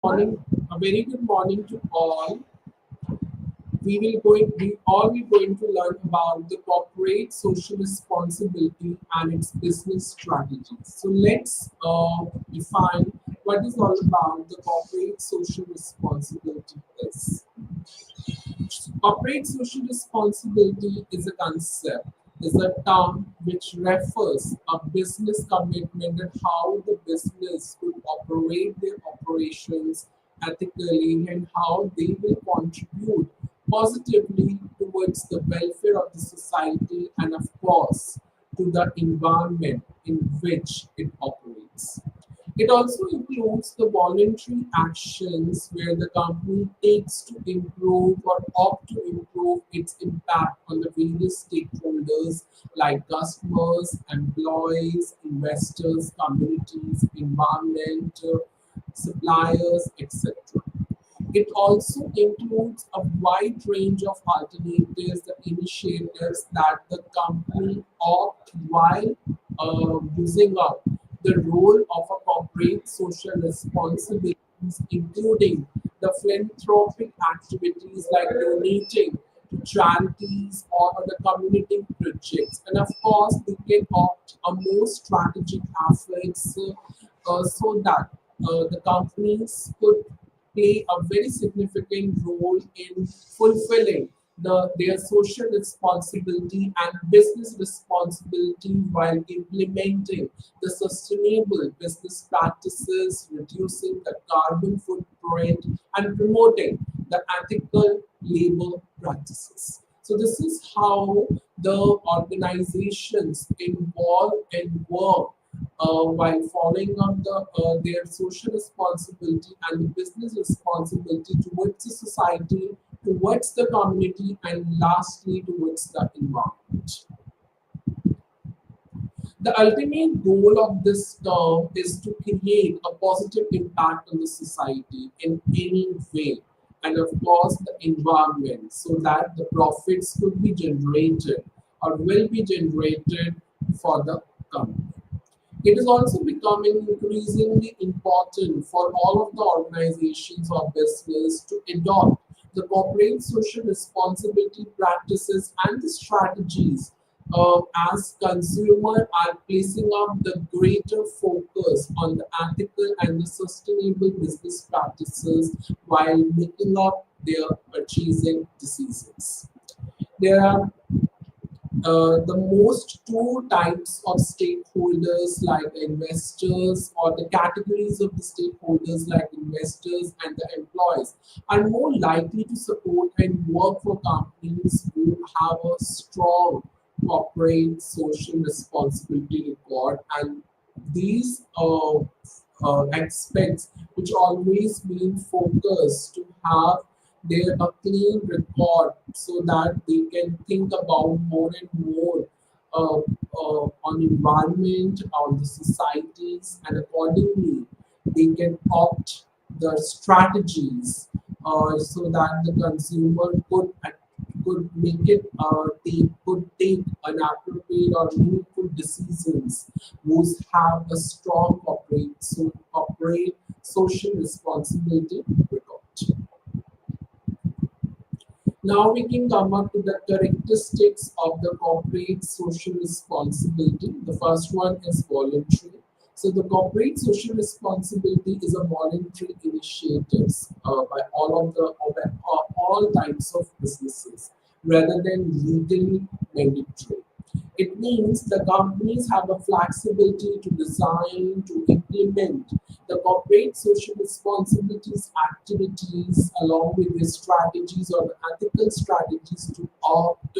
A very good morning to all. We all will going to learn about the corporate social responsibility and its business strategies. So let's define what is all about the corporate social responsibility is. Corporate social responsibility is a concept, is a term which refers a business commitment and how the business will operate their operations ethically and how they will contribute positively towards the welfare of the society and of course to the environment in which it operates. It also includes the voluntary actions where the company takes to improve or opt to improve its impact on the various stakeholders like customers, employees, investors, communities, environment, suppliers, etc. It also includes a wide range of alternatives, the initiatives that the company opt while using up the role of a corporate social responsibilities, including the philanthropic activities like donating to charities or other community projects. And of course, they can opt a more strategic efforts so that the companies could play a very significant role in fulfilling their social responsibility and business responsibility while implementing the sustainable business practices, reducing the carbon footprint, and promoting the ethical labor practices. So this is how the organizations involve and work while following up their social responsibility and the business responsibility towards the society, towards the community, and lastly towards the environment. The ultimate goal of this term is to create a positive impact on the society in any way, and of course the environment, so that the profits could be generated or will be generated for the company. It is also becoming increasingly important for all of the organizations or business to adopt the corporate social responsibility practices and the strategies as consumers are placing up the greater focus on the ethical and the sustainable business practices while making up their purchasing decisions. There are the most two types of stakeholders like investors or the categories of the stakeholders like investors and the employees are more likely to support and work for companies who have a strong corporate social responsibility record, and these aspects which always been focused to have their a clean record so that they can think about more and more on environment, on the societies, and accordingly they can opt the strategies so that the consumer could make it they could take an appropriate or meaningful decisions who have a strong corporate social responsibility record. Now we can come up to the characteristics of the corporate social responsibility. The first one is voluntary. So the corporate social responsibility is a voluntary initiatives by all types of businesses rather than legally mandatory. It means the companies have a flexibility to design, to implement the corporate social responsibilities activities along with their strategies or the ethical strategies to opt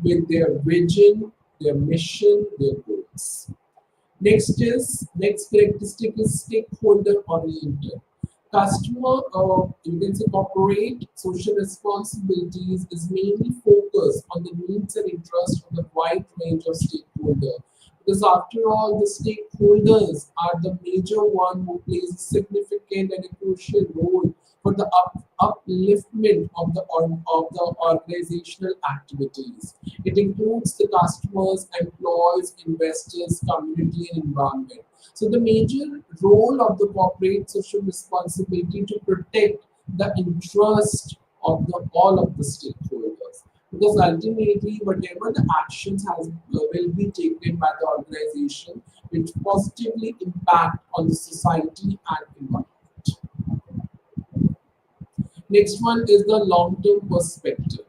with their vision, their mission, their goals. Next characteristic is stakeholder oriented. Customer you can say corporate social responsibilities is mainly focused on the needs and interests of the wide range of stakeholders. Because after all, the stakeholders are the major one who plays a significant and a crucial role for the upliftment of the organizational activities. It includes the customers, employees, investors, community, and environment. So the major role of the corporate social responsibility to protect the interest of all of the stakeholders. Because ultimately, whatever the actions will be taken by the organization, which positively impact on the society and environment. Next one is the long-term perspective.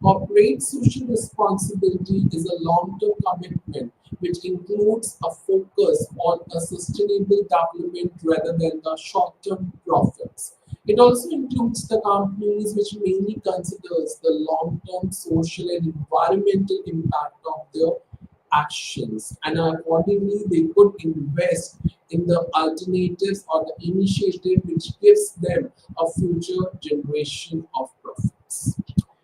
Corporate social responsibility is a long-term commitment which includes a focus on a sustainable development rather than the short-term profits. It also includes the companies which mainly considers the long-term social and environmental impact of their actions, and accordingly they could invest in the alternatives or the initiative which gives them a future generation of profits.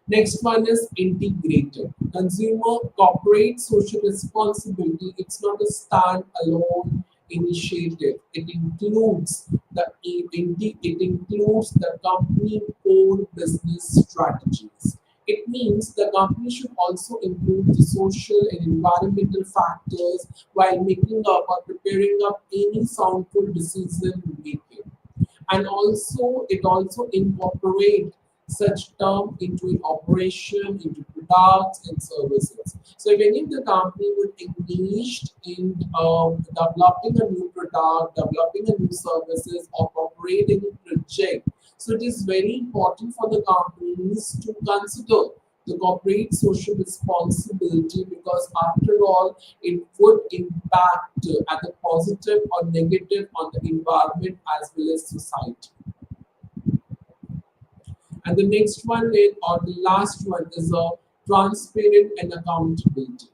Next one is integrated. Consumer corporate social responsibility. It's not a stand-alone initiative. It includes the company core business strategies. It means the company should also include the social and environmental factors while making up or preparing up any soundful decision making, and also it also incorporate such term into an operation, into products and services. So if any of the company would engage in developing a new product, developing a new services, or operating a project, so it is very important for the companies to consider the corporate social responsibility, because after all it would impact either positive or negative on the environment as well as society. And the next one is, or the last one is a transparent and accountability.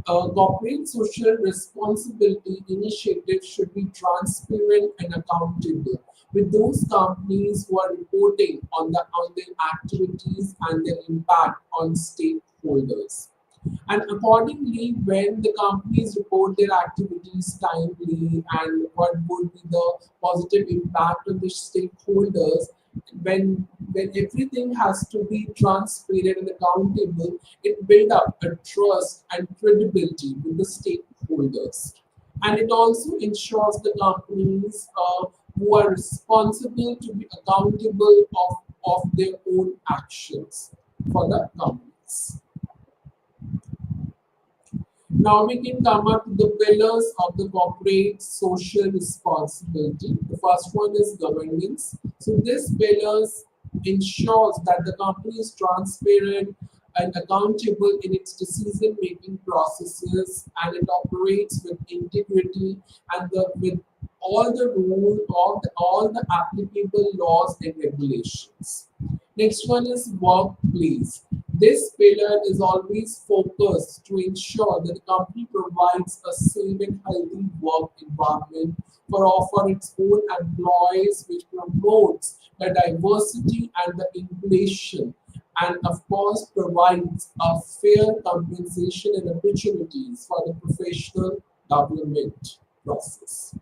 Corporate social responsibility initiatives should be transparent and accountable with those companies who are reporting on their activities and their impact on stakeholders. And accordingly, when the companies report their activities timely and what would be the positive impact on the stakeholders, when everything has to be transparent and accountable, it builds up a trust and credibility with the stakeholders. And it also ensures the companies who are responsible to be accountable of their own actions for the companies. Now we can come up to the pillars of the corporate social responsibility. The first one is governance. So this pillars ensures that the company is transparent and accountable in its decision-making processes, and it operates with integrity and with all the rules, all the applicable laws and regulations. Next one is workplace. This pillar is always focused to ensure that the company provides a safe and healthy work environment for its own employees, which promotes the diversity and the inclusion, and of course provides a fair compensation and opportunities for the professional development process.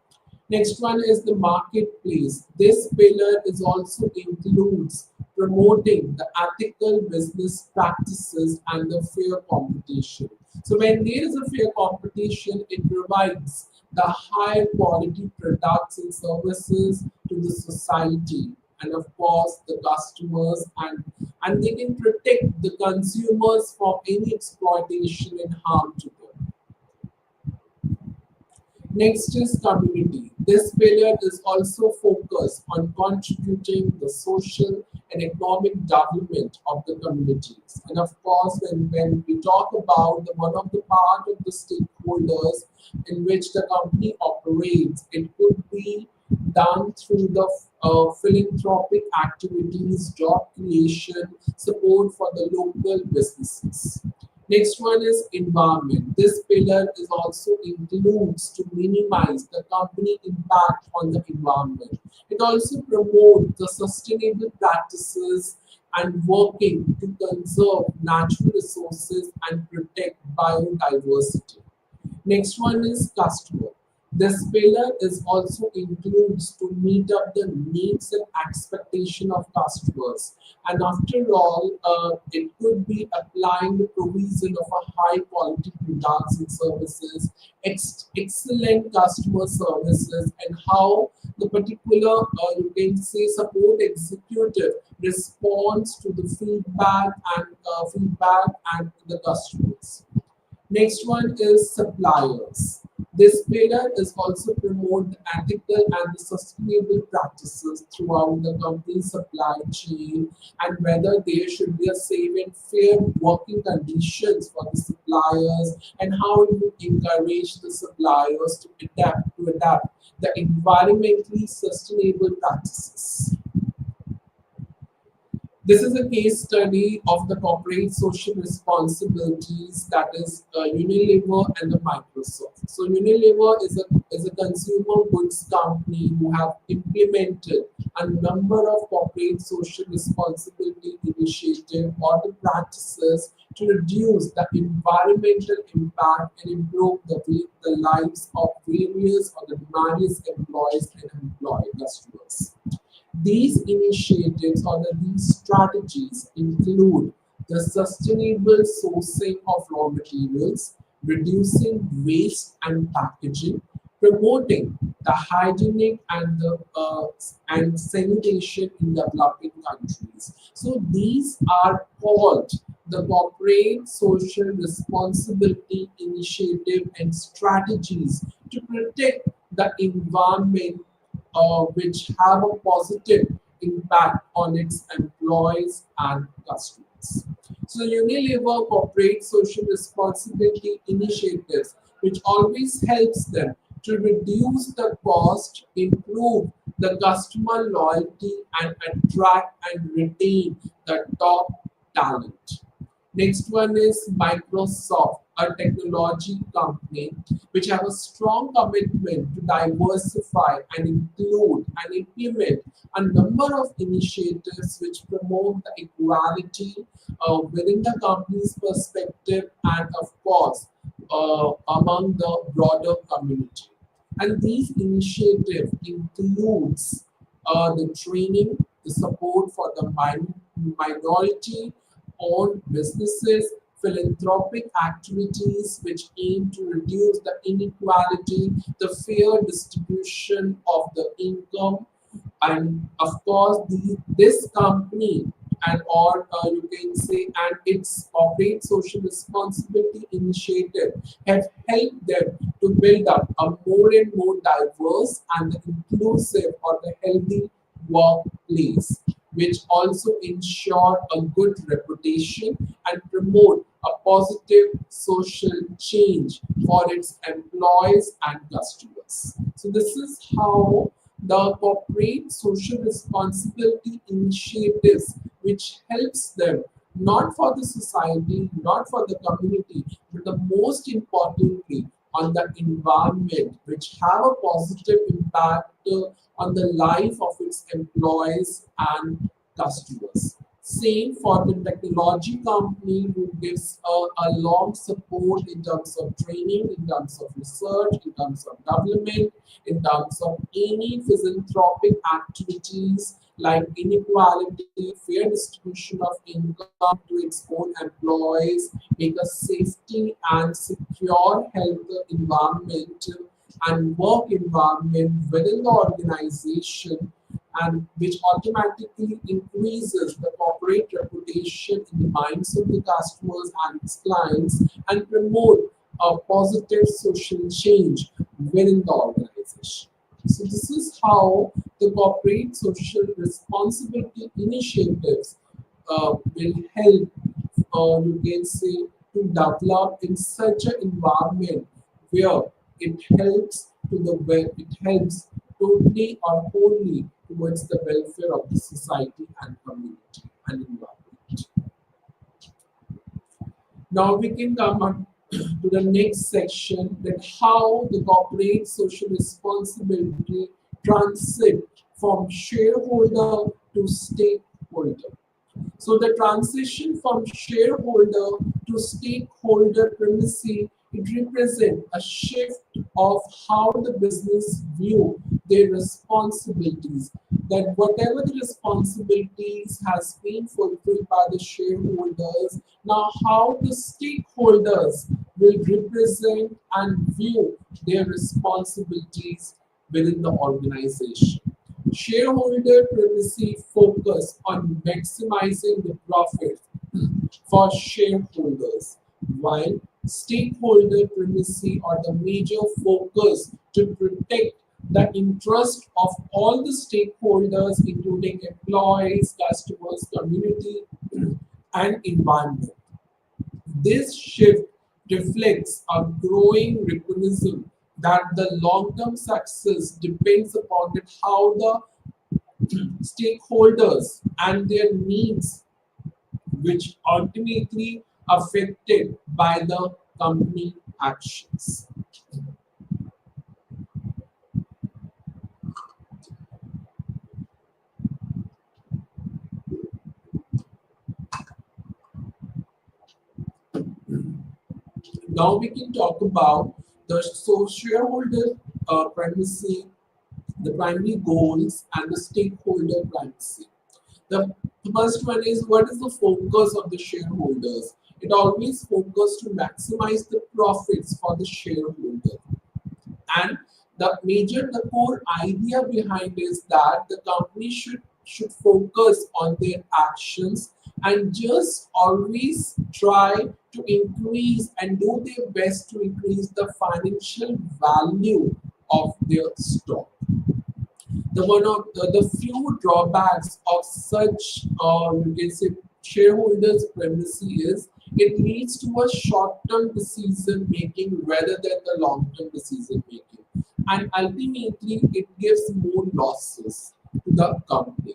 Next one is the marketplace. This pillar is also includes promoting the ethical business practices and the fair competition. So when there is a fair competition, it provides the high quality products and services to the society, and of course the customers, and they can protect the consumers from any exploitation and harm to them. Next is community. This pillar is also focused on contributing the social and economic development of the communities. And of course, when we talk about the one of the part of the stakeholders in which the company operates, it could be done through the philanthropic activities, job creation, support for the local businesses. Next one is environment. This pillar is also includes to minimize the company impact on the environment. It also promotes the sustainable practices and working to conserve natural resources and protect biodiversity. Next one is customer. This pillar is also includes to meet up the needs and expectation of customers. And after all, it could be applying the provision of a high quality products and services, excellent customer services, and how the particular you can say support executive responds to the feedback and the customers. Next one is suppliers. This pillar is also promote the ethical and the sustainable practices throughout the company's supply chain, and whether there should be a safe and fair working conditions for the suppliers, and how it would encourage the suppliers to adapt the environmentally sustainable practices. This is a case study of the corporate social responsibilities, that is Unilever and the Microsoft. So Unilever is a consumer goods company who have implemented a number of corporate social responsibility initiatives or the practices to reduce the environmental impact and improve the lives of various employees and employee customers. These initiatives or these strategies include the sustainable sourcing of raw materials, reducing waste and packaging, promoting the hygienic and sanitation in developing countries. So these are called the corporate social responsibility initiative and strategies to protect the environment, which have a positive impact on its employees and customers. So Unilever corporate social responsibility initiatives, which always helps them to reduce the cost, improve the customer loyalty, and attract and retain the top talent. Next one is Microsoft, a technology company which have a strong commitment to diversify and include and implement a number of initiatives which promote the equality within the company's perspective and of course among the broader community. And these initiatives includes the training, the support for the minority owned businesses, philanthropic activities which aim to reduce the inequality, the fair distribution of the income, and of course this company and or you can say and its corporate social responsibility initiative have helped them to build up a more and more diverse and inclusive or the healthy workplace, which also ensure a good reputation and promote a positive social change for its employees and customers. So this is how the corporate social responsibility initiatives which helps them not for the society, not for the community, but the most importantly on the environment, which have a positive impact on the life of its employees and customers. Same for the technology company who gives a long support in terms of training, in terms of research, in terms of development, in terms of any philanthropic activities like inequality, fair distribution of income to its own employees, make a safety and secure health environment and work environment within the organization, and which automatically increases the corporate reputation in the minds of the customers and its clients and promote a positive social change within the organization. So this is how the corporate social responsibility initiatives will help, you can say, to develop in such an environment where it helps it helps totally or wholly towards the welfare of the society and community and environment. Now we can come on to the next section, that how the corporate social responsibility transit from shareholder to stakeholder. So the transition from shareholder to stakeholder primacy it represents a shift of how the business view their responsibilities. That whatever the responsibilities has been fulfilled by the shareholders, now how the stakeholders will represent and view their responsibilities within the organization. Shareholder primacy focus on maximizing the profit for shareholders, while stakeholder primacy or the major focus to protect the interest of all the stakeholders, including employees, customers, community, and environment. This shift reflects a growing recognition that the long-term success depends upon it how the stakeholders and their needs, which ultimately affected by the company actions. Now we can talk about the shareholder primacy, the primary goals, and the stakeholder primacy. The first one is what is the focus of the shareholders? It always focuses to maximize the profits for the shareholder. And the core idea behind is that the company should focus on their actions and just always try to increase and do their best to increase the financial value of their stock. The few drawbacks of such you can say shareholders primacy is it leads to a short-term decision making rather than the long-term decision making, and ultimately it gives more losses to the company.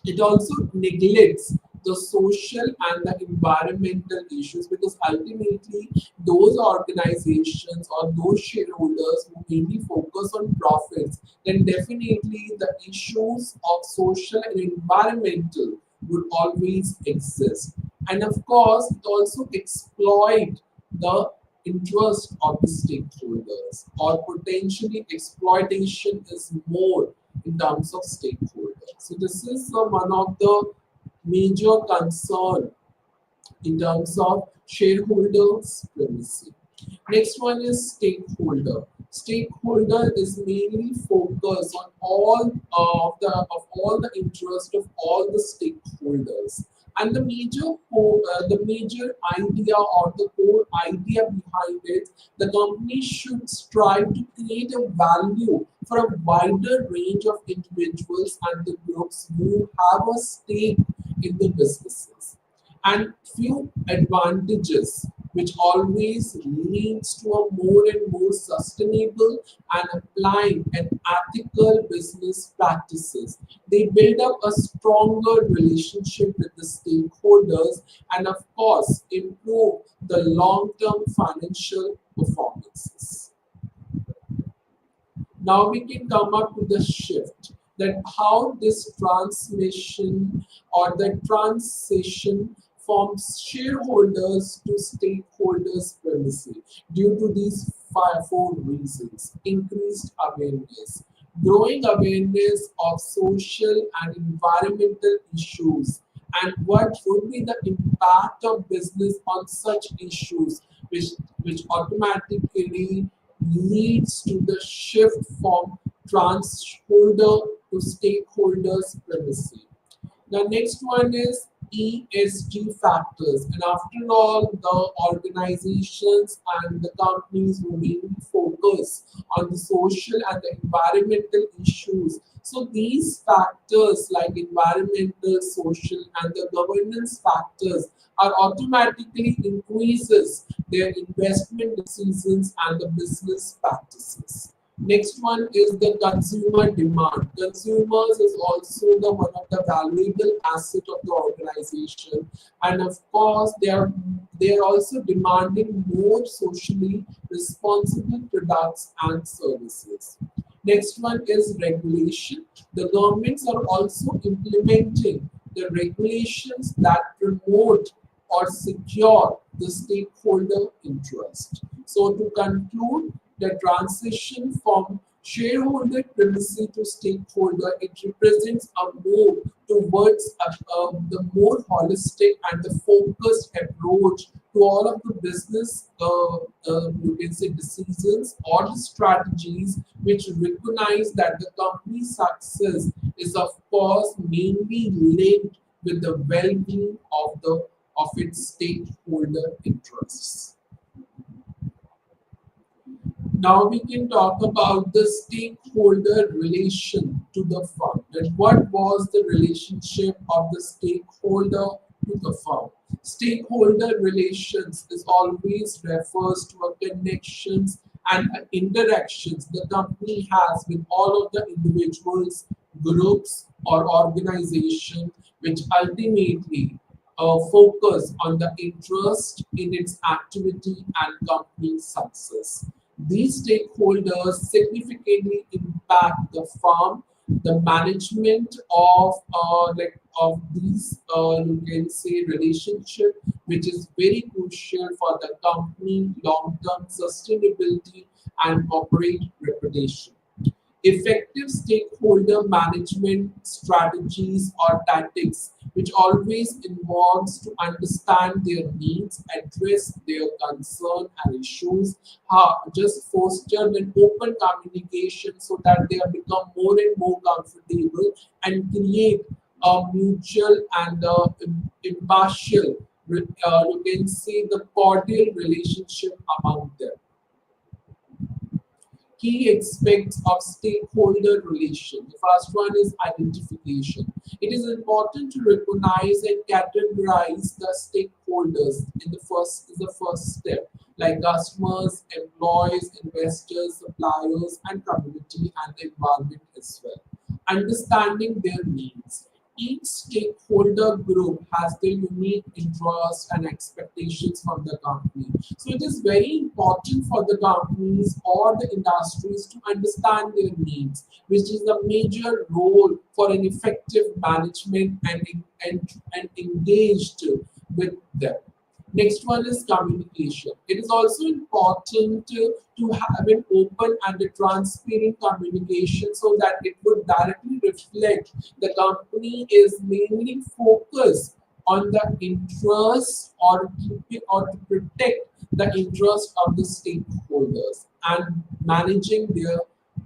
It also neglects the social and the environmental issues, because ultimately those organizations or those shareholders who mainly focus on profits, then definitely the issues of social and environmental would always exist. And of course, it also exploit the interest of the stakeholders, or potentially exploitation is more in terms of stakeholders. So this is one of the major concern in terms of shareholders primacy. Next one is stakeholder. Stakeholder is mainly focused on all the interest of all the stakeholders. And the major idea or the core idea behind it, the company should strive to create a value for a wider range of individuals and the groups who have a stake in the businesses, and few advantages which always leads to a more and more sustainable and applying an ethical business practices. They build up a stronger relationship with the stakeholders and of course improve the long-term financial performances. Now we can come up with the shift that how this transmission or the transition from shareholders to stakeholders primacy due to these four reasons: increased awareness, growing awareness of social and environmental issues, and what would be the impact of business on such issues, which automatically leads to the shift from transholder to stakeholders primacy. The next one is ESG factors, and after all, the organizations and the companies who mainly focus on the social and the environmental issues. So these factors like environmental, social, and the governance factors are automatically increases their investment decisions and the business practices. Next one is the consumer demand. Consumers is also the one of the valuable asset of the organization, and of course they are also demanding more socially responsible products and services. Next one is regulation. The governments are also implementing the regulations that promote or secure the stakeholder interest. So, to conclude, the transition from shareholder primacy to stakeholder, it represents a move towards the more holistic and the focused approach to all of the business, you can say, decisions or the strategies which recognize that the company's success is, of course, mainly linked with the well-being of its stakeholder interests. Now we can talk about the stakeholder relation to the firm. And what was the relationship of the stakeholder to the firm? Stakeholder relations is always refers to a connections and interactions the company has with all of the individuals, groups, or organization which ultimately focus on the interest in its activity and company success. These stakeholders significantly impact the firm, the management of these you can say relationship, which is very crucial for the company long-term sustainability and corporate reputation. Effective stakeholder management strategies or tactics, which always involves to understand their needs, address their concern and issues, just foster an open communication so that they have become more and more comfortable and create a mutual and impartial, you can see the cordial relationship among them. Key aspects of stakeholder relation. The first one is identification. It is important to recognize and categorize the stakeholders in the first step, like customers, employees, investors, suppliers, and community and the environment as well. Understanding their needs. Each stakeholder group has their unique interests and expectations from the company. So it is very important for the companies or the industries to understand their needs, which is a major role for an effective management and engaged with them. Next one is communication. It is also important to have an open and a transparent communication so that it would directly reflect the company is mainly focused on the interest or keeping or to protect the interest of the stakeholders and managing their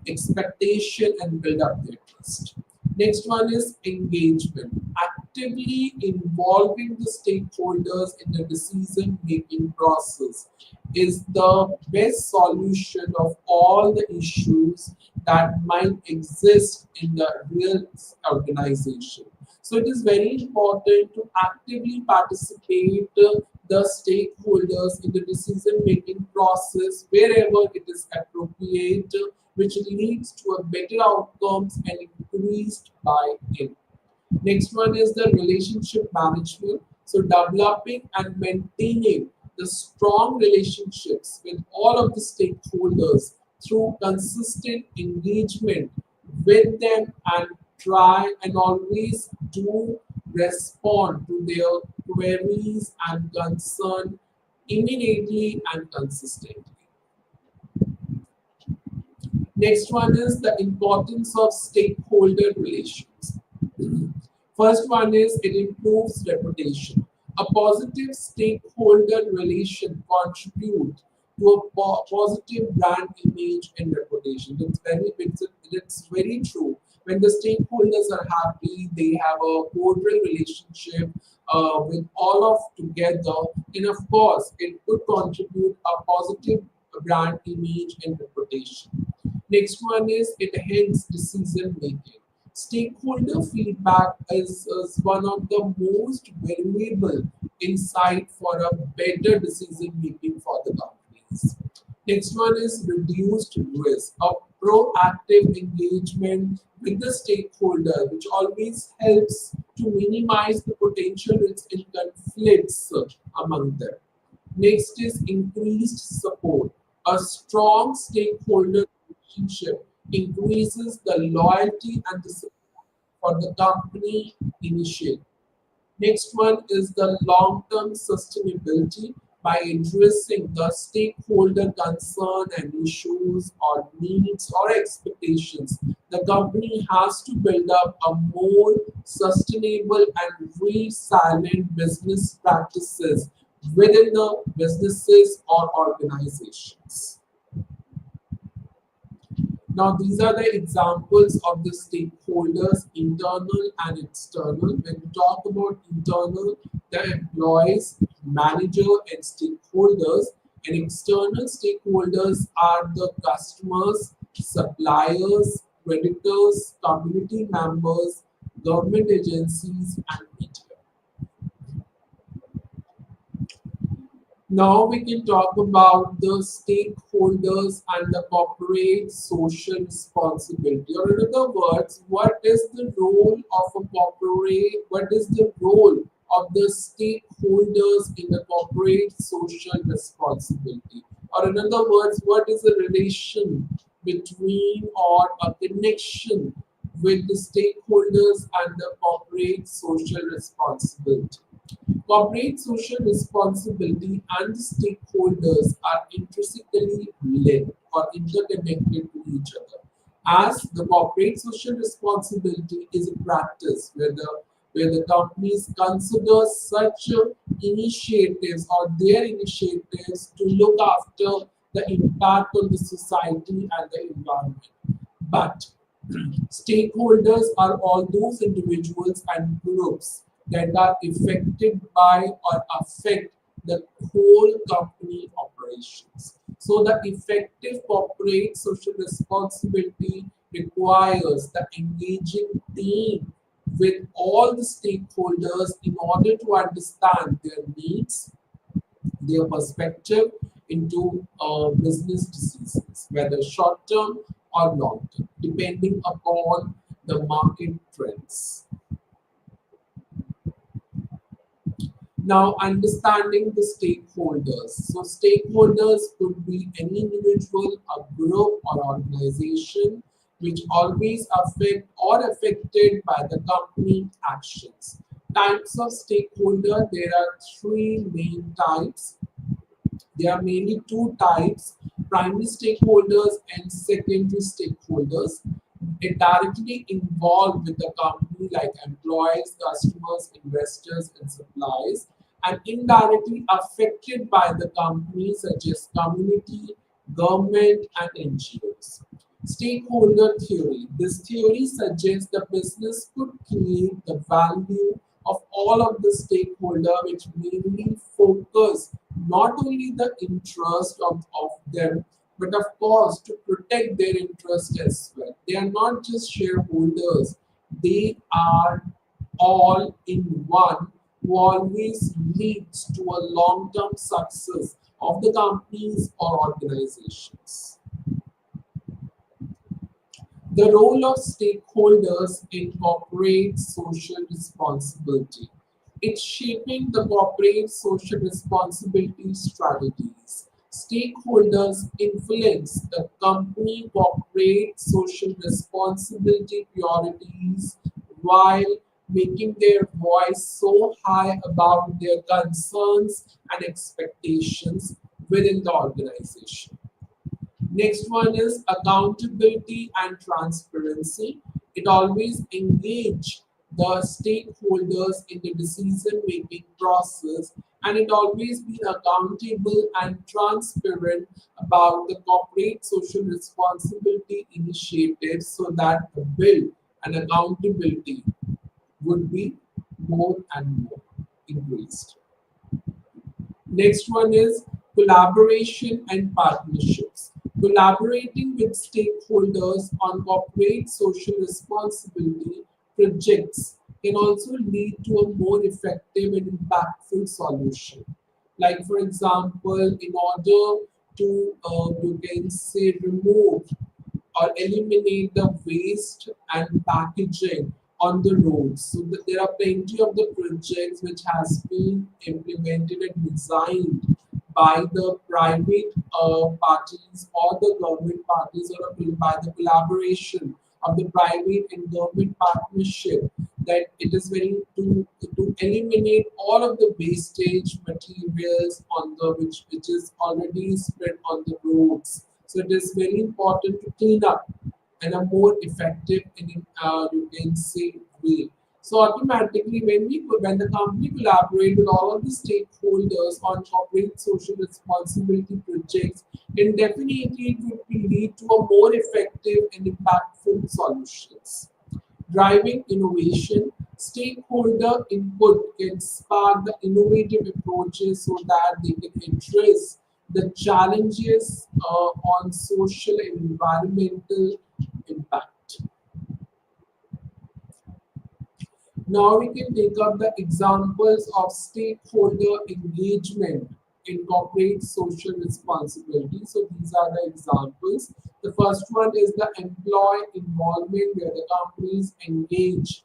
expectation and build up their trust. Next one is engagement. Actively involving the stakeholders in the decision making process is the best solution of all the issues that might exist in the real organization. So it is very important to actively participate the stakeholders in the decision making process wherever it is appropriate, which leads to a better outcomes and increased buy-in. Next one is the relationship management. So developing and maintaining the strong relationships with all of the stakeholders through consistent engagement with them and try and always do respond to their queries and concern immediately and consistently. Next one is the importance of stakeholder relations. First one is it improves reputation. A positive stakeholder relation contribute to a positive brand image and reputation. It's very true. When the stakeholders are happy, they have a cordial relationship with all of together, and of course, it could contribute a positive brand image and reputation. Next one is it enhances decision making. Stakeholder feedback is one of the most valuable insight for a better decision making for the companies. Next one is reduced risk. A proactive engagement with the stakeholder, which always helps to minimize the potential risks in conflicts among them. Next is increased support. A strong stakeholder relationship increases the loyalty and the support for the company initiative. Next one is the long-term sustainability. by addressing the stakeholder concern and issues or needs or expectations. The company has to build up a more sustainable and resilient business practices within the businesses or organizations. Now, these are the examples of the stakeholders, internal and external. When we talk about internal, the employees, manager, and stakeholders, and external stakeholders are the customers, suppliers, creditors, community members, government agencies, and media. Now we can talk about the stakeholders and the corporate social responsibility. Or in other words, what is the role of a corporate, what is the role of the stakeholders in the corporate social responsibility? Or in other words, what is the relation between or a connection with the stakeholders and the corporate social responsibility? Corporate social responsibility and stakeholders are intrinsically linked or interconnected to each other. As the corporate social responsibility is a practice where the companies consider such initiatives or their initiatives to look after the impact on the society and the environment. But stakeholders are all those individuals and groups that are affected by or affect the whole company operations. So, the effective corporate social responsibility requires the engaging team with all the stakeholders in order to understand their needs, their perspective into business decisions, whether short term or long term, depending upon the market trends. Now, understanding the stakeholders. So, stakeholders could be any individual, a group, or organization which always affect or affected by the company actions. Types of stakeholder, there are three main types. There are mainly two types, primary stakeholders and secondary stakeholders. It directly involved with the company like employees, customers, investors, and suppliers, and indirectly affected by the company such as community, government, and NGOs. Stakeholder theory. This theory suggests the business could create the value of all of the stakeholder which mainly focus not only the interest of them but of course to protect their interest as well. They are not just shareholders, they are all in one who always leads to a long-term success of the companies or organizations. The role of stakeholders in corporate social responsibility. It's shaping the corporate social responsibility strategies. Stakeholders influence the company corporate social responsibility priorities while making their voice so high about their concerns and expectations within the organization. Next one is accountability and transparency. It always engage the stakeholders in the decision making process and it always be accountable and transparent about the corporate social responsibility initiatives so that the bill and accountability would be more and more increased. Next one is collaboration and partnerships. Collaborating with stakeholders on corporate social responsibility projects can also lead to a more effective and impactful solution. Like, for example, in order to, you can say, remove or eliminate the waste and packaging on the roads. So there are plenty of the projects which has been implemented and designed by the private parties or the government parties or by the collaboration of the private and government partnership that it is very to eliminate all of the wastage materials on the which is already spread on the roads. So it is very important to clean up and a more effective and you can say way. So automatically, when the company collaborate with all of the stakeholders on corporate social responsibility projects, then definitely it would lead to a more effective and impactful solutions. Driving innovation, stakeholder input can spark the innovative approaches so that they can address the challenges on social and environmental impact. Now we can take up the examples of stakeholder engagement in corporate social responsibility. So these are the examples. The first one is the employee involvement where the companies engage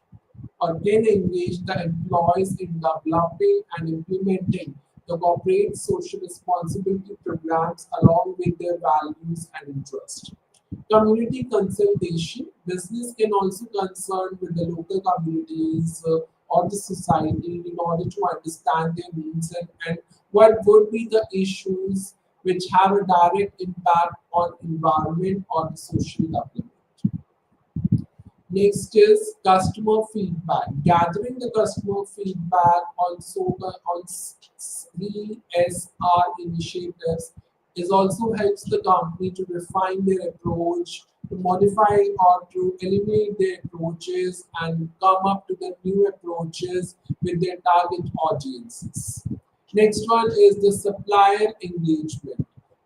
or can engage the employees in developing and implementing the corporate social responsibility programs along with their values and interests. Community consultation. Business can also concern with the local communities or the society in order to understand their needs and what would be the issues which have a direct impact on environment or the social development. Next is customer feedback. Gathering the customer feedback on CSR initiatives is also helps the company to refine their approach, to modify or to eliminate their approaches and come up to the new approaches with their target audiences. Next one is the supplier engagement,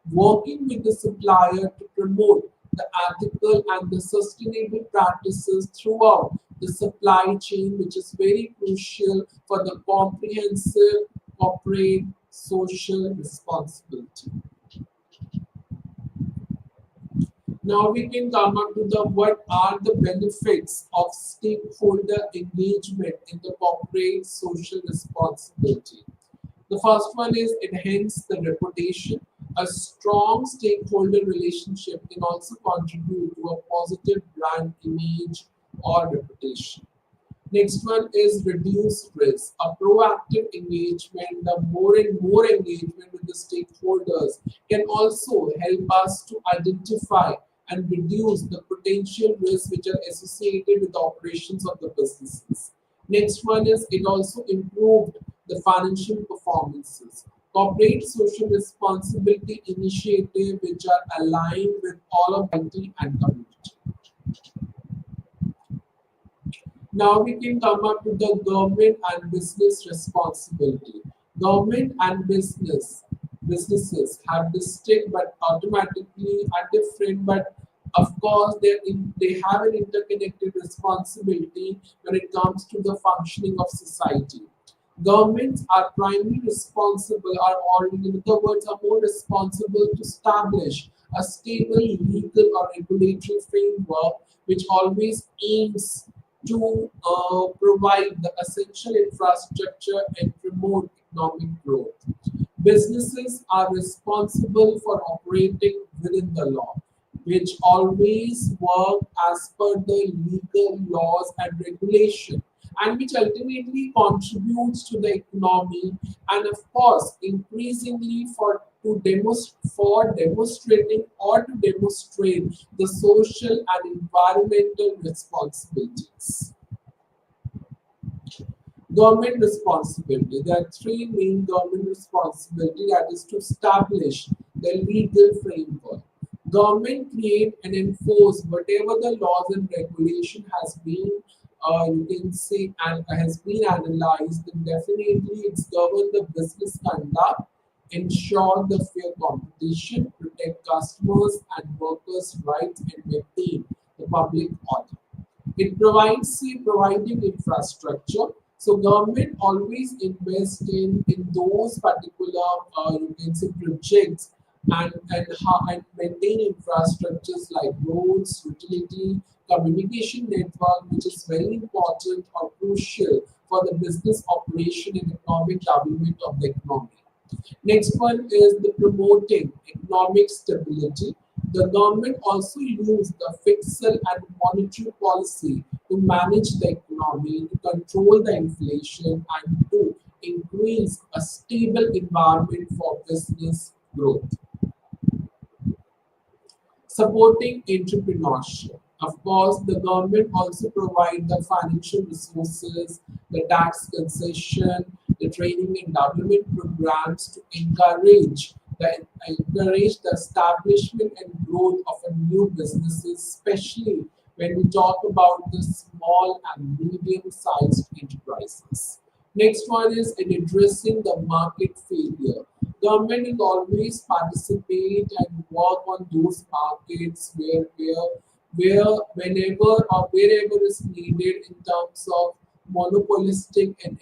working with the supplier to promote the ethical and the sustainable practices throughout the supply chain, which is very crucial for the comprehensive corporate social responsibility. Now we can come up to the what are the benefits of stakeholder engagement in the corporate social responsibility. The first one is enhance the reputation. A strong stakeholder relationship can also contribute to a positive brand image or reputation. Next one is reduce risk. A proactive engagement, the more and more engagement with the stakeholders can also help us to identify and reduce the potential risks which are associated with the operations of the businesses. Next one is it also improved the financial performances. Corporate social responsibility initiative which are aligned with all of IT and community. Now we can come up to the government and business responsibility. Government and businesses have distinct but automatically are different, but of course they have an interconnected responsibility when it comes to the functioning of society. Governments are primarily responsible, or in other words, are more responsible to establish a stable legal or regulatory framework which always aims to provide the essential infrastructure and promote economic growth. Businesses are responsible for operating within the law, which always work as per the legal laws and regulation, and which ultimately contributes to the economy and of course increasingly for demonstrating or to demonstrate the social and environmental responsibilities. Government responsibility. There are three main government responsibility, that is to establish the legal framework. Government create and enforce whatever the laws and regulation has been, you can say, and has been analyzed. Then definitely it's govern the business conduct, ensure the fair competition, protect customers and workers' rights, and maintain the public order. It provides providing infrastructure. So government always invest in those particular you can say projects and maintain infrastructures like roads, utility, communication network, which is very important or crucial for the business operation and economic development of the economy. Next one is the promoting economic stability. The government also use the fiscal and monetary policy to manage the economy, to control the inflation, and to increase a stable environment for business growth. Supporting entrepreneurship. Of course, the government also provide the financial resources, the tax concession, the training and development programs to encourage the establishment and growth of a new businesses, especially when we talk about the small and medium-sized enterprises. Next one is in addressing the market failure. Government will always participate and work on those markets where whenever or wherever is needed in terms of monopolistic and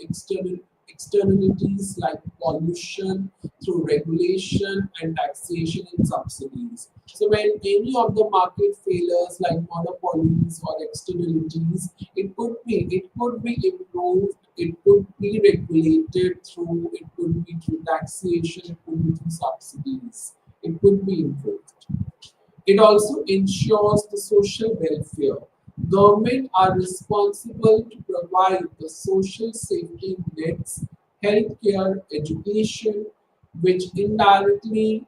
externalities like pollution through regulation and taxation and subsidies. So when any of the market failures like monopolies or externalities, it could be improved, it could be regulated through, it could be through taxation, it could be through subsidies, it could be improved. It also ensures the social welfare. Government are responsible to provide the social safety nets, healthcare, education, which indirectly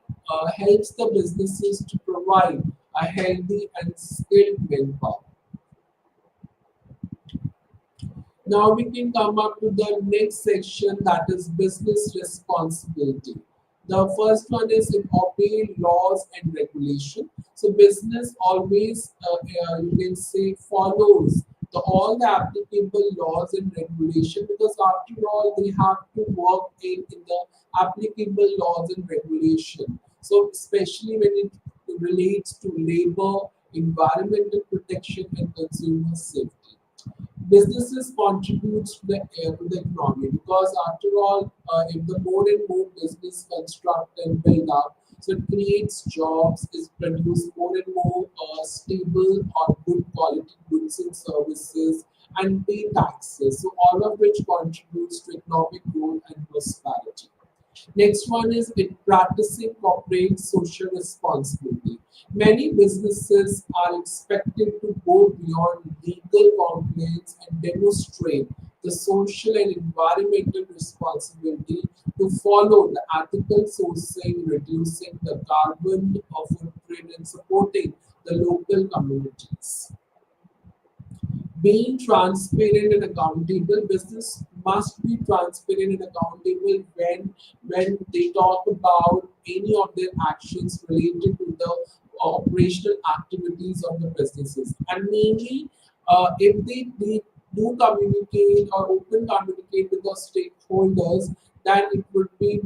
helps the businesses to provide a healthy and skilled manpower. Now we can come up to the next section, that is business responsibility. The first one is it obey laws and regulation. So business always, you can say, follows all the applicable laws and regulation, because after all they have to work in the applicable laws and regulation. So especially when it relates to labor, environmental protection, and consumer safety. Businesses contributes to the economy, because after all, if the more and more business construct and build up, so it creates jobs, it produce more and more stable or good quality goods and services, and pay taxes, so all of which contributes to economic growth and prosperity. Next one is in practicing corporate social responsibility. Many businesses are expected to go beyond legal compliance and demonstrate the social and environmental responsibility to follow the ethical sourcing, reducing the carbon footprint, and supporting the local communities. Being transparent and accountable, business must be transparent and accountable when they talk about any of their actions related to the operational activities of the businesses, and mainly if they do communicate or open communicate with the stakeholders, then it would be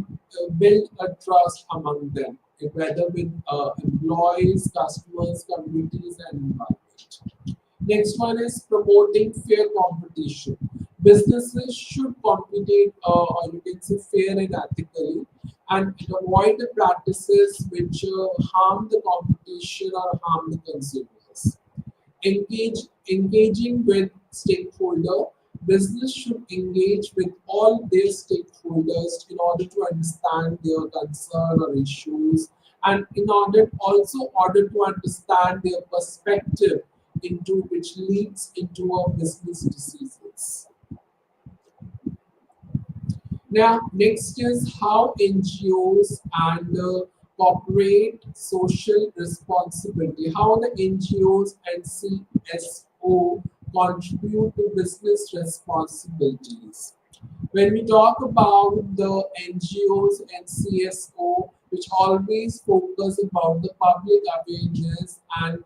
build a trust among them, whether with employees, customers, communities, and environment. Next one is promoting fair competition. Businesses should compete, or you can say, fair and ethically, and avoid the practices which harm the competition or harm the consumers. Engaging with stakeholder. Business should engage with all their stakeholders in order to understand their concern or issues, and in order to understand their perspective into which leads into our business decisions. Now, next is how NGOs and corporate social responsibility, how the NGOs and CSO contribute to business responsibilities. When we talk about the NGOs and CSO, which always focus about the public awareness and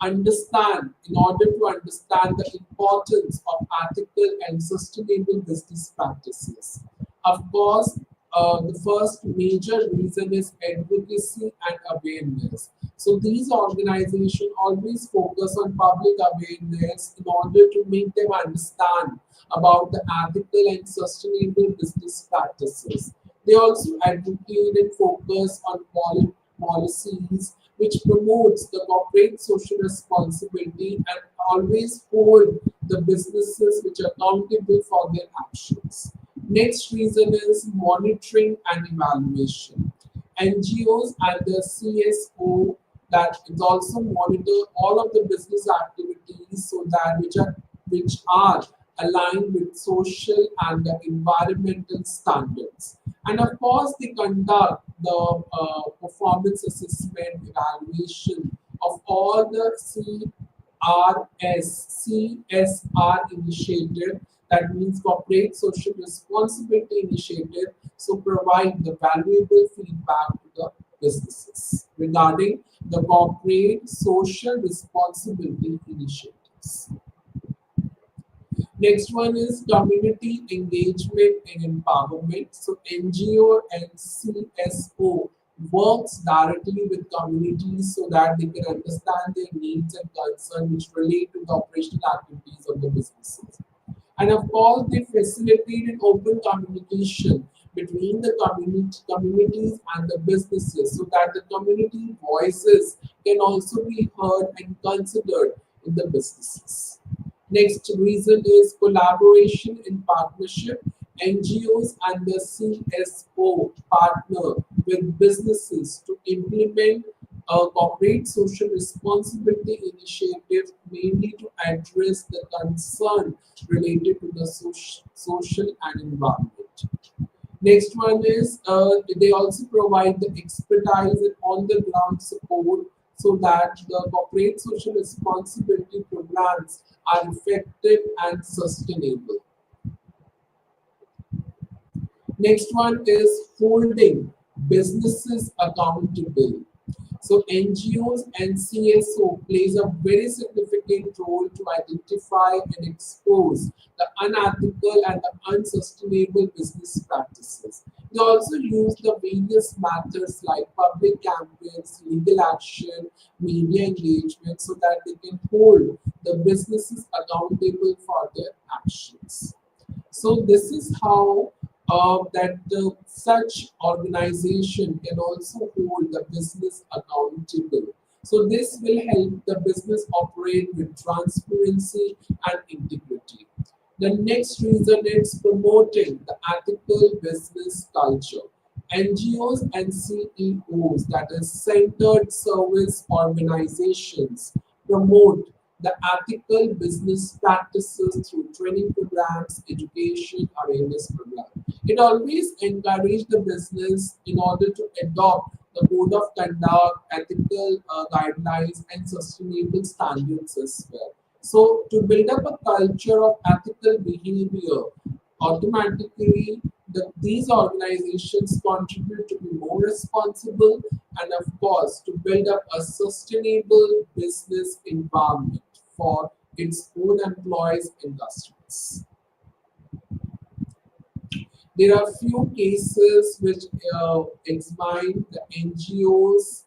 in order to understand the importance of ethical and sustainable business practices. Of course, the first major reason is advocacy and awareness. So these organizations always focus on public awareness in order to make them understand about the ethical and sustainable business practices. They also advocate and focus on policies which promotes the corporate social responsibility and always hold the businesses which are accountable for their actions. Next reason is monitoring and evaluation. NGOs and the CSO that it also monitor all of the business activities, so that which are align with social and the environmental standards. And of course, they conduct the performance assessment evaluation of all the CSR initiative, that means corporate social responsibility initiative, so provide the valuable feedback to the businesses regarding the corporate social responsibility initiatives. Next one is community engagement and empowerment. So NGO and CSO works directly with communities so that they can understand their needs and concerns which relate to the operational activities of the businesses. And of course, they facilitate an open communication between the communities and the businesses so that the community voices can also be heard and considered in the businesses. Next reason is collaboration and partnership. NGOs and the CSO partner with businesses to implement a corporate social responsibility initiative mainly to address the concern related to the social and environment. Next one is they also provide the expertise and on the ground support so that the corporate social responsibility programs are effective and sustainable. Next one is holding businesses accountable. So NGOs and CSO plays a very significant role to identify and expose the unethical and the unsustainable business practices. They also use the various methods like public campaigns, legal action, media engagement so that they can hold the businesses accountable for their actions. So this is how that such organization can also hold the business accountable. So this will help the business operate with transparency and integrity. The next reason is promoting the ethical business culture. NGOs and CEOs, that is centered service organizations, promote the ethical business practices through training programs, education, awareness programs. It always encourages the business in order to adopt the code of conduct, ethical guidelines, and sustainable standards as well. So, to build up a culture of ethical behavior, automatically these organizations contribute to be more responsible and, of course, to build up a sustainable business environment for its own employees and customers. There are few cases which examine the NGO's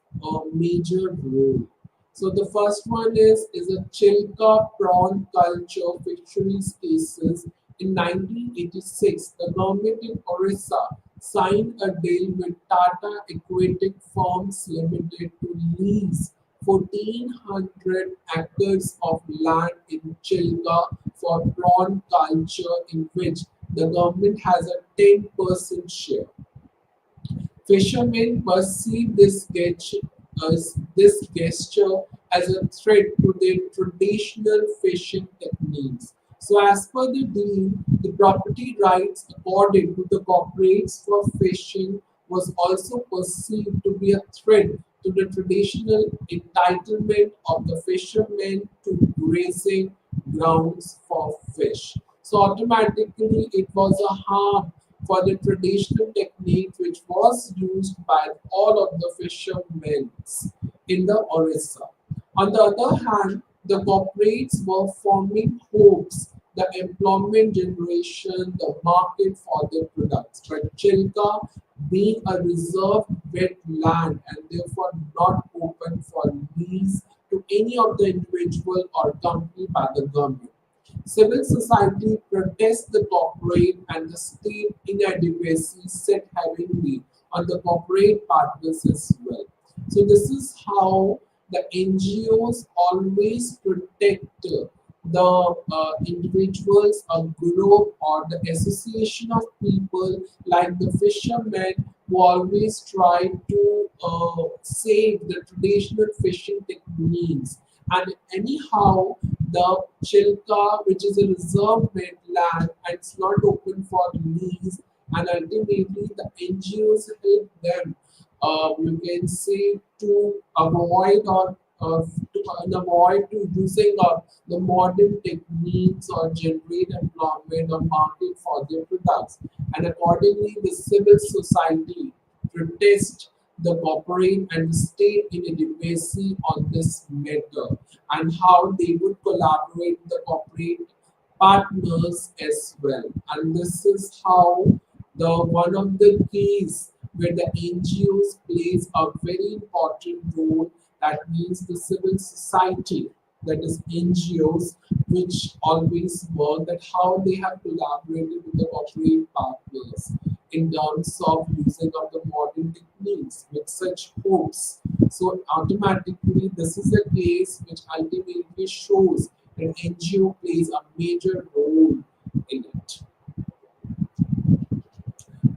major role. So the first one is a Chilka prawn culture fisheries cases. In 1986, the government in Orissa signed a deal with Tata Aquatic Farms Limited to lease 1,400 acres of land in Chilka for prawn culture, in which the government has a 10% share. Fishermen perceive this gesture as a threat to their traditional fishing techniques. So, as per the deal, the property rights accorded to the corporates for fishing was also perceived to be a threat to the traditional entitlement of the fishermen to grazing grounds for fish. So automatically it was a harm for the traditional technique which was used by all of the fishermen in the Orissa. On the other hand, the corporates were forming hopes, the employment generation, the market for their products. But Chilka being a reserved wetland and therefore not open for lease to any of the individual or company by the government. Civil society protests the corporate and the state inadequacy set heavily on the corporate partners as well. So this is how the NGOs always protect the individuals, a group, or the association of people like the fishermen who always try to save the traditional fishing techniques. And anyhow, the Chilka, which is a reserved wetland and it's not open for release, and ultimately the NGOs help them, you can say, to avoid or avoid to using the modern techniques or generate employment or market for their products. And accordingly, the civil society protest the corporate and the state in a diplomacy on this matter, and how they would collaborate with the corporate partners as well. And this is how the one of the keys where the NGOs plays a very important role. That means the civil society, that is NGOs, which always work that how they have collaborated with the corporate partners in terms of using of the modern techniques with such hopes. So automatically this is a case which ultimately shows that NGO plays a major role in it.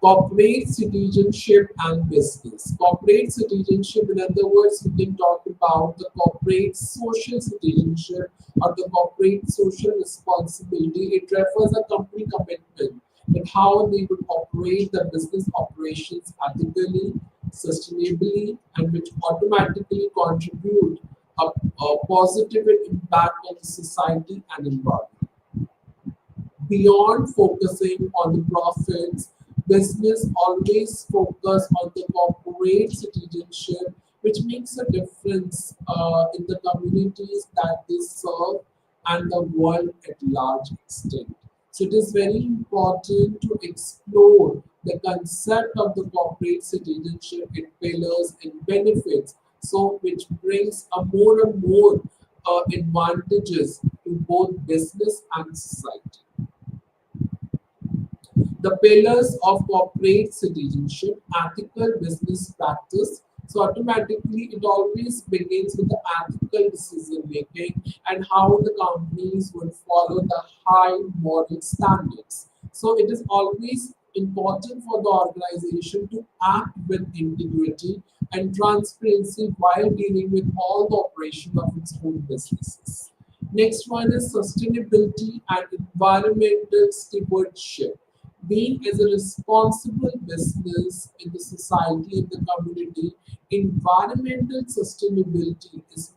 Corporate citizenship and business. Corporate citizenship, in other words, we can talk about the corporate social citizenship or the corporate social responsibility. It refers a company commitment that how they would operate the business operations ethically, sustainably, and which automatically contribute a positive impact on the society and environment. Beyond focusing on the profits, business always focus on the corporate citizenship, which makes a difference in the communities that they serve and the world at large extent. So it is very important to explore the concept of the corporate citizenship, its pillars and benefits, so which brings a more and more advantages to both business and society. The pillars of corporate citizenship, ethical business practice. So automatically it always begins with the ethical decision making and how the companies would follow the high moral standards. So it is always important for the organization to act with integrity and transparency while dealing with all the operation of its own businesses. Next one is sustainability and environmental stewardship. Being as a responsible business in the society, in the community, environmental sustainability is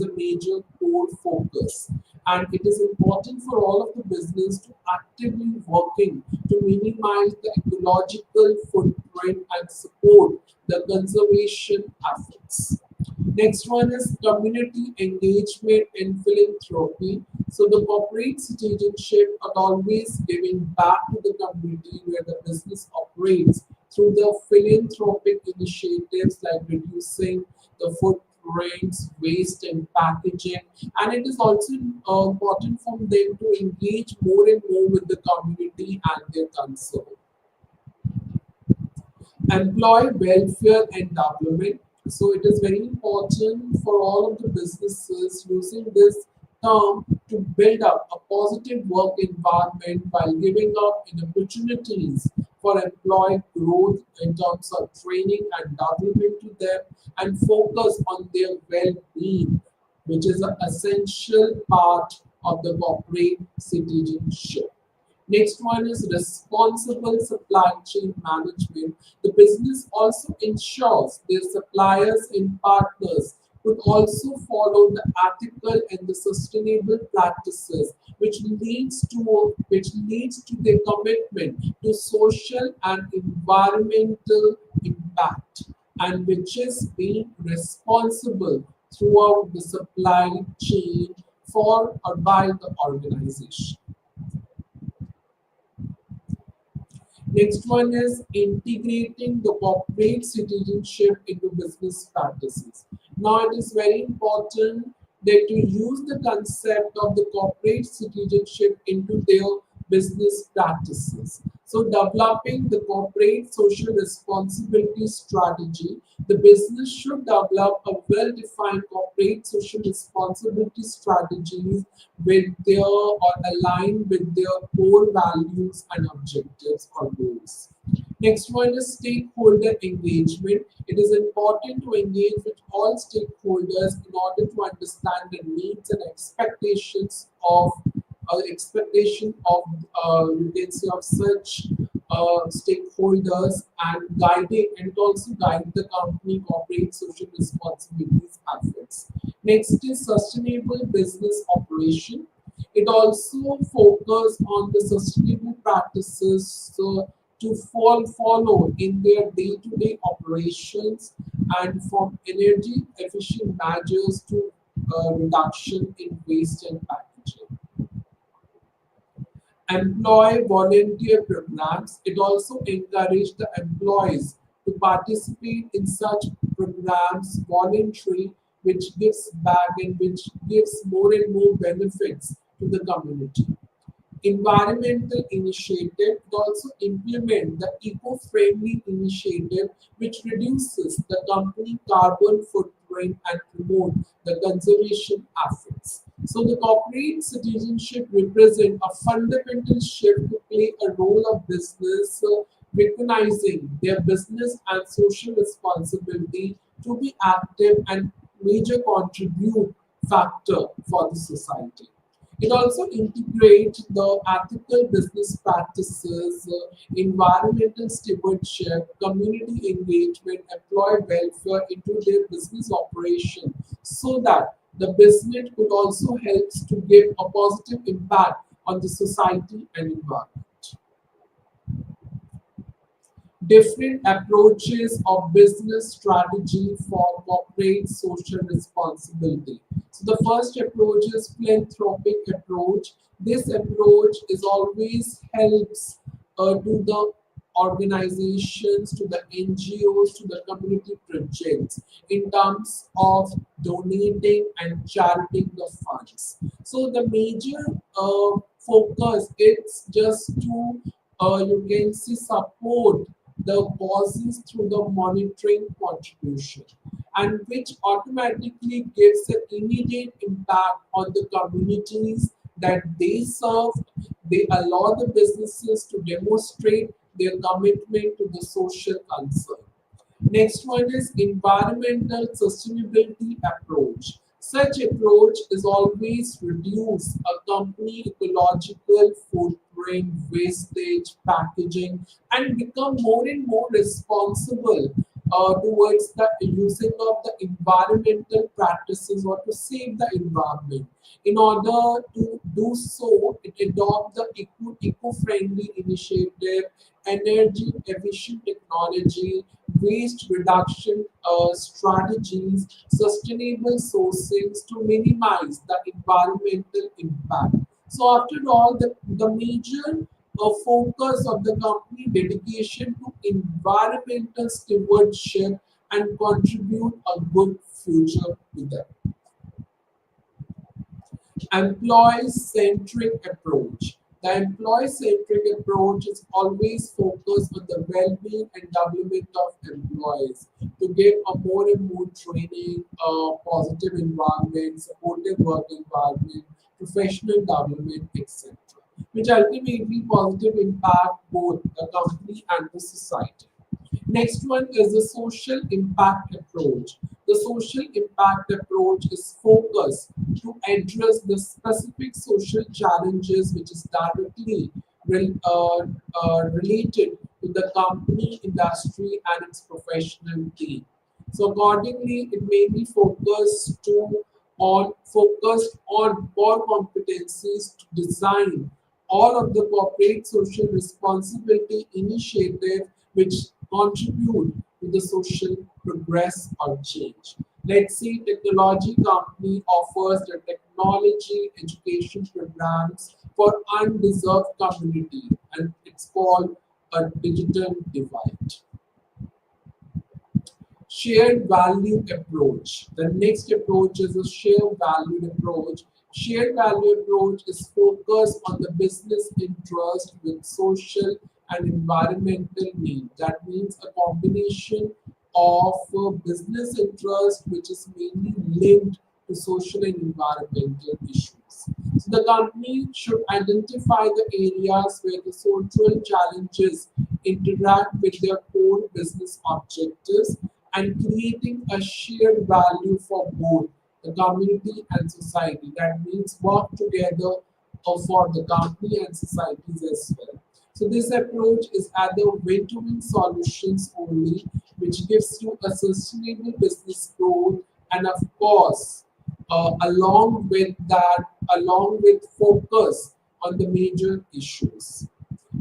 a major core focus. And it is important for all of the business to actively working to minimize the ecological footprint and support the conservation efforts. Next one is community engagement and philanthropy. So the corporate citizenship are always giving back to the community where the business operates through the philanthropic initiatives like reducing the footprints, waste and packaging. And it is also important for them to engage more and more with the community and their concern. Employee welfare and development. So it is very important for all of the businesses using this term to build up a positive work environment while giving up in opportunities for employee growth in terms of training and development to them and focus on their well-being, which is an essential part of the corporate citizenship. Next one is responsible supply chain management. The business also ensures their suppliers and partners would also follow the ethical and the sustainable practices, which leads to their commitment to social and environmental impact, and which is being responsible throughout the supply chain for or by the organization. Next one is integrating the corporate citizenship into business practices. Now it is very important that you use the concept of the corporate citizenship into their business practices. So developing the corporate social responsibility strategy, the business should develop a well-defined corporate social responsibility strategies with their or align with their core values and objectives or goals. Next one is stakeholder engagement. It is important to engage with all stakeholders in order to understand the needs and expectation of you can say of such stakeholders and guiding and also guide the company corporate social responsibilities efforts. Next is sustainable business operation. It also focuses on the sustainable practices to follow in their day-to-day operations and from energy efficient measures to reduction in waste and packaging. Employee volunteer programs. It also encouraged the employees to participate in such programs voluntarily, which gives back and which gives more and more benefits to the community. Environmental initiative. It also implement the eco-friendly initiative which reduces the company carbon footprint and promote the conservation efforts. So the corporate citizenship represent a fundamental shift to play a role of business, recognizing their business and social responsibility to be active and major contribute factor for the society. It also integrates the ethical business practices, environmental stewardship, community engagement, employee welfare into their business operation so that the business could also help to give a positive impact on the society and environment. Different approaches of business strategy for corporate social responsibility. So the first approach is philanthropic approach. This approach is always helps to the organizations, to the NGOs, to the community projects in terms of donating and charitying the funds. So the major focus is just to you can see support the causes through the monitoring contribution and which automatically gives an immediate impact on the communities that they serve. They allow the businesses to demonstrate their commitment to the social concern. Next one is environmental sustainability approach. Such approach is always reduce a company ecological footprint, wastage, packaging, and become more and more responsible towards the using of the environmental practices or to save the environment. In order to do so, it adopt the eco-friendly initiative, energy efficient technology, waste reduction strategies, sustainable sourcings to minimize the environmental impact. So after all, the major focus of the company dedication to environmental stewardship and contribute a good future to them. Employee-centric approach. The employee-centric approach is always focused on the well-being and development of employees to give a more and more training, positive environment, supportive work environment, professional development, etc., which ultimately positive impact both the company and the society. Next one is the social impact approach. The social impact approach is focused to address the specific social challenges which is directly related to the company, industry, and its professional team. So accordingly, it may be focused on core competencies to design all of the corporate social responsibility initiative which contribute to the social progress or change. Let's say technology company offers the technology education programs for undeserved community and it's called a digital divide. Shared value approach. The next approach is a shared value approach. Shared value approach is focused on the business interest with social and environmental need. That means a combination of business interest which is mainly linked to social and environmental issues. So the company should identify the areas where the social challenges interact with their core business objectives, and creating a shared value for both the community and society. That means work together for the company and societies as well. So this approach is either win-to-win solutions only, which gives you a sustainable business growth, and of course, along with that, along with focus on the major issues.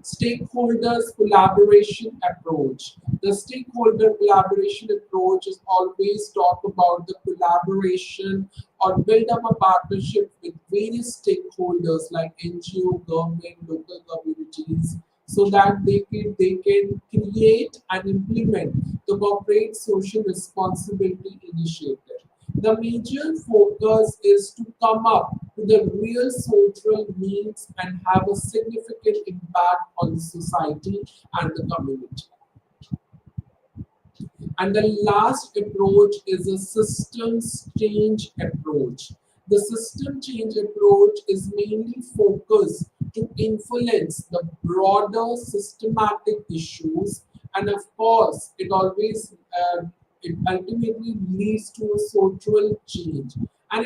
Stakeholders collaboration approach. The stakeholder collaboration approach is always talk about the collaboration or build up a partnership with various stakeholders like NGO, government, local communities, so that they can create and implement the corporate social responsibility initiative. The major focus is to come up with the real social needs and have a significant impact on the society and the community. And the last approach is a systems change approach. The system change approach is mainly focused to influence the broader systematic issues, and of course, it ultimately leads to a social change. And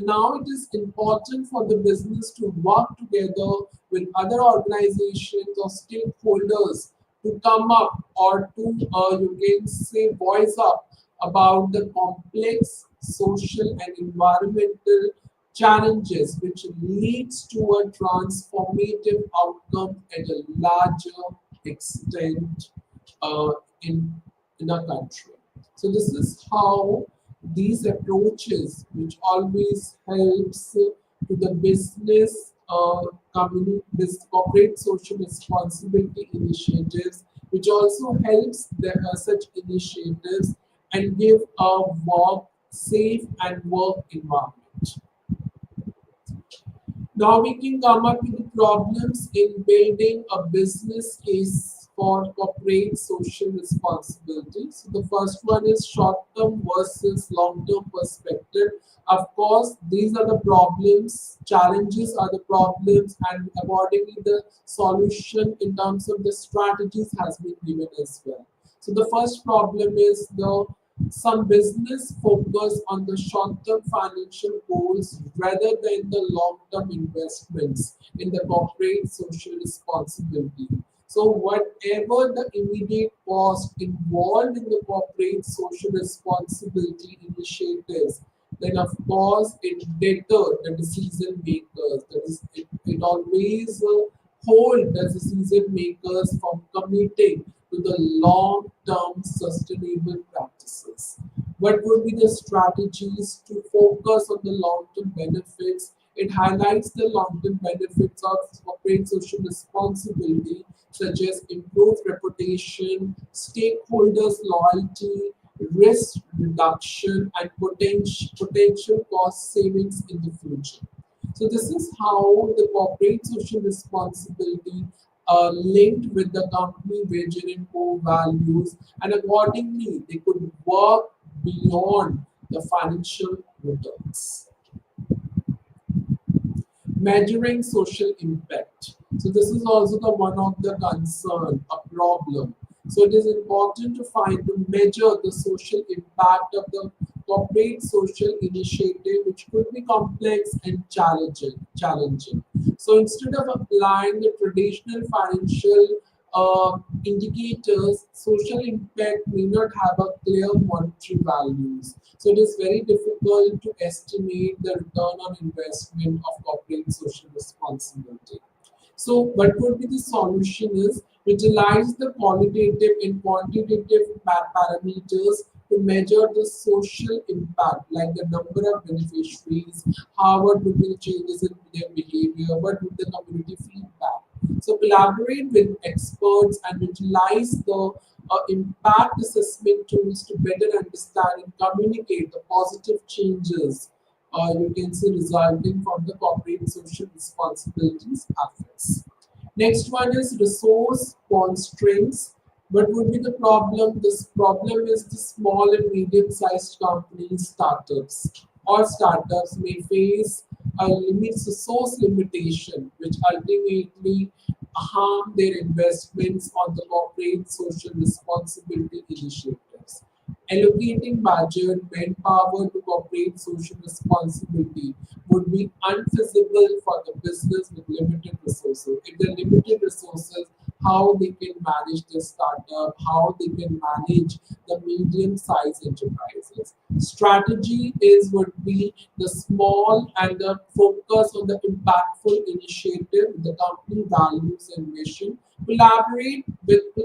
now it is important for the business to work together with other organizations or stakeholders to come up or to you can say voice up about the complex social and environmental challenges which leads to a transformative outcome at a larger extent uh, in in a country. So this is how these approaches, which always helps to the business community, this corporate social responsibility initiatives, which also helps such initiatives and give a work safe and work environment. Now we can come up with the problems in building a business case for corporate social responsibility. So the first one is short-term versus long-term perspective. Of course, these are the problems, challenges are the problems, and accordingly the solution in terms of the strategies has been given as well. So the first problem is the some business focus on the short-term financial goals rather than the long-term investments in the corporate social responsibility. So whatever the immediate cost involved in the corporate social responsibility initiatives, then of course it deter the decision makers. That is, it always hold the decision makers from committing to the long-term sustainable practices. What would be the strategies to focus on the long-term benefits? It highlights the long-term benefits of corporate social responsibility, such as improved reputation, stakeholders' loyalty, risk reduction, and potential cost savings in the future. So this is how the corporate social responsibility linked with the company vision and core values, and accordingly they could work beyond the financial returns. Measuring social impact. So this is also the one of the concern, a problem. So it is important to find to measure the social impact of the corporate social initiative, which could be complex and challenging. So instead of applying the traditional financial indicators, social impact may not have a clear monetary values. So it is very difficult to estimate the return on investment of corporate social responsibility. So what would be the solution is utilize the qualitative and quantitative parameters to measure the social impact, like the number of beneficiaries, how what would be the changes in their behavior, what would the community feedback. So collaborate with experts and utilize the impact assessment tools to better understand and communicate the positive changes you can see resulting from the corporate social responsibilities efforts. Next one is resource constraints. What would be the problem? This problem is the small and medium-sized companies, startups may face a limit, resource limitation, which ultimately harm their investments on the corporate social responsibility initiatives. Allocating budget manpower to corporate social responsibility would be unfeasible for the business with limited resources. If they're limited resources, how they can manage the startup, how they can manage the medium-sized enterprises. Strategy is would be the small and the focus on the impactful initiative, the company values and mission.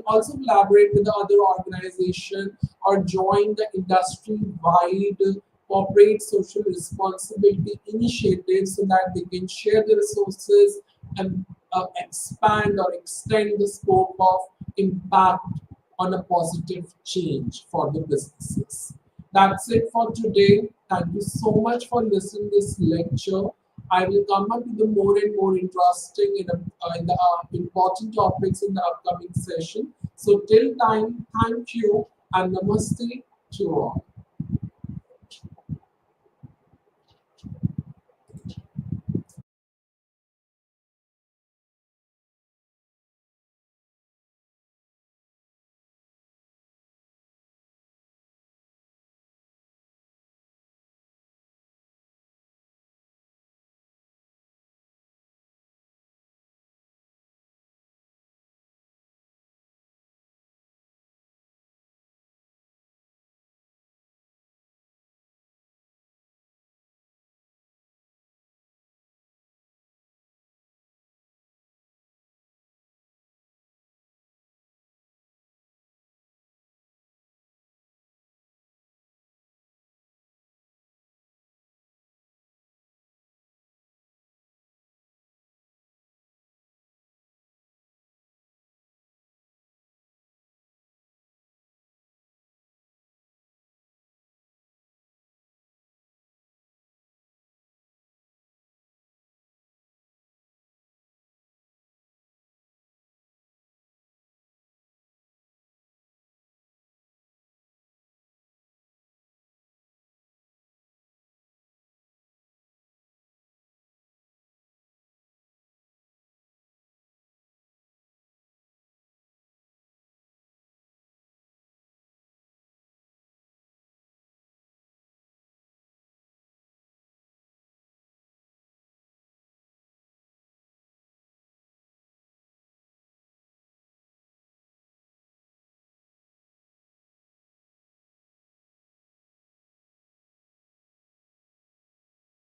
Also collaborate with the other organization or join the industry-wide corporate social responsibility initiatives so that they can share the resources and expand or extend the scope of impact on a positive change for the businesses. That's it for today. Thank you so much for listening this lecture. I will come up with the more and more interesting and important topics in the upcoming session. So till time, thank you and namaste to all.